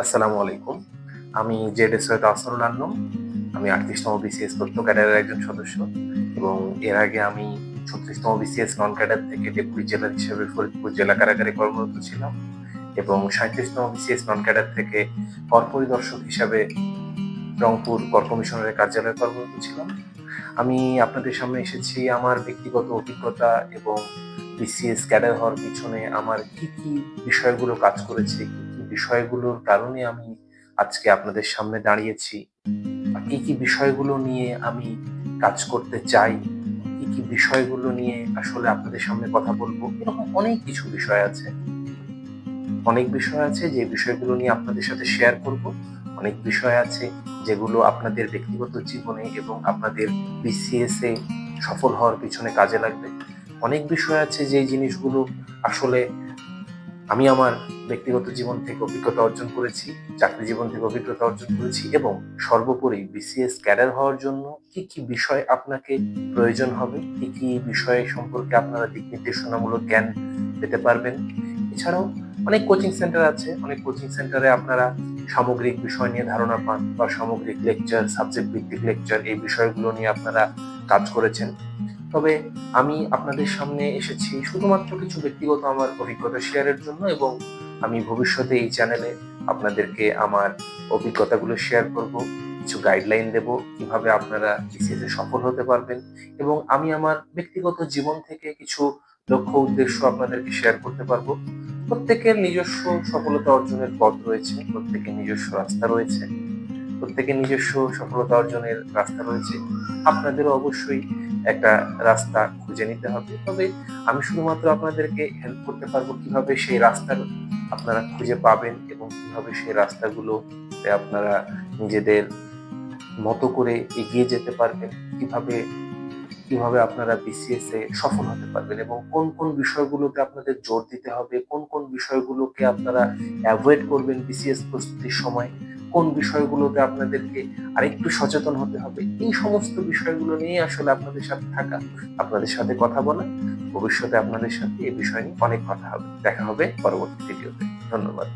আসসালামু আলাইকুম। আমি জেড সৈয়দ আসরুল আলম। আমি ৩৮তম বিসিএস তথ্য ক্যাডারের একজন সদস্য এবং এর আগে আমি ৩৬তম বিসিএস নন ক্যাডার থেকে ডেপুটি জেলার হিসেবে ফরিদপুর জেলা কারাগারে কর্মরত ছিলাম এবং ৩৭তম বিসিএস নন ক্যাডার থেকে কর পরিদর্শক হিসাবে রংপুর কর কমিশনারের কার্যালয়ে কর্মরত ছিলাম। আমি আপনাদের সামনে এসেছি আমার ব্যক্তিগত অভিজ্ঞতা এবং বিসিএস ক্যাডার হওয়ার পিছনে আমার কি বিষয়গুলো কাজ করেছে, কি বিষয়গুলোর কারণে আমি আজকে আপনাদের সামনে দাঁড়িয়েছি, কি বিষয়গুলো নিয়ে আমি কাজ করতে চাই, কি বিষয়গুলো নিয়ে আসলে আপনাদের সামনে কথা বলবো। এরকম অনেক কিছু বিষয় আছে। অনেক বিষয় আছে যে বিষয়গুলো নিয়ে আপনাদের সাথে শেয়ার করব। অনেক বিষয় আছে যেগুলো আপনাদের ব্যক্তিগত জীবনে এবং আপনাদের বিসিএস এ সফল হওয়ার পিছনে কাজে লাগবে। অনেক বিষয় আছে যে জিনিসগুলো আসলে আমি আমার ব্যক্তিগত জীবন থেকে অভিজ্ঞতা অর্জন করেছি, চাকরি জীবন থেকে অভিজ্ঞতা অর্জন করেছি এবং সর্বোপরি বিসিএস ক্যাডার হওয়ার জন্য কি বিষয় আপনাকে প্রয়োজন হবে, কি বিষয় সম্পর্কে আপনারা দিক নির্দেশনামূলক জ্ঞান পেতে পারবেন। এছাড়াও অনেক কোচিং সেন্টার আছে, অনেক কোচিং সেন্টারে আপনারা সামগ্রিক বিষয় নিয়ে ধারণা পান বা সামগ্রিক লেকচার, সাবজেক্ট ভিত্তিক লেকচার এই বিষয়গুলো নিয়ে আপনারা কাজ করেছেন। তবে আমি আপনাদের সামনে এসেছি শুধুমাত্র কিছু ব্যক্তিগত আমার অভিজ্ঞতা শেয়ারের জন্য এবং আমি ভবিষ্যতে এই চ্যানেলে আপনাদেরকে আমার অভিজ্ঞতাগুলো শেয়ার করব, কিছু গাইডলাইন দেব কিভাবে আপনারা বিসিএস এ সফল হতে পারবেন এবং আমি আমার ব্যক্তিগত জীবন থেকে কিছু লক্ষ্য উদ্দেশ্য আপনাদেরকে শেয়ার করতে পারবো। প্রত্যেকের নিজস্ব সফলতা অর্জনের পথ রয়েছে, প্রত্যেকের নিজস্ব রাস্তা রয়েছে, প্রত্যেকের নিজস্ব সফলতা অর্জনের রাস্তা রয়েছে। আপনাদেরও অবশ্যই একটা রাস্তা খুঁজে নিতে হবে। তবে আমি শুধুমাত্র আপনাদেরকে হেল্প করতে পারবো কিভাবে সেই রাস্তা আপনারা খুঁজে পাবেন এবং কিভাবে সেই রাস্তাগুলোতে আপনারা নিজেদের মতো করে এগিয়ে যেতে পারবেন, কিভাবে কিভাবে আপনারা বিসিএস এ সফল হতে পারবেন এবং কোন বিষয়গুলোতে আপনাদের জোর দিতে হবে, কোন বিষয়গুলোকে আপনারা অ্যাভয়েড করবেন বিসিএস প্রস্তুতির সময়, কোন বিষয়গুলোতে আপনাদেরকে আরেকটু সচেতন হতে হবে। এই সমস্ত বিষয়গুলো নিয়ে আসলে আপনাদের সাথে থাকা, আপনাদের সাথে কথা বলা। ভবিষ্যতে আপনাদের সাথে এই বিষয় নিয়ে অনেক কথা হবে। দেখা হবে পরবর্তী ভিডিওতে। ধন্যবাদ।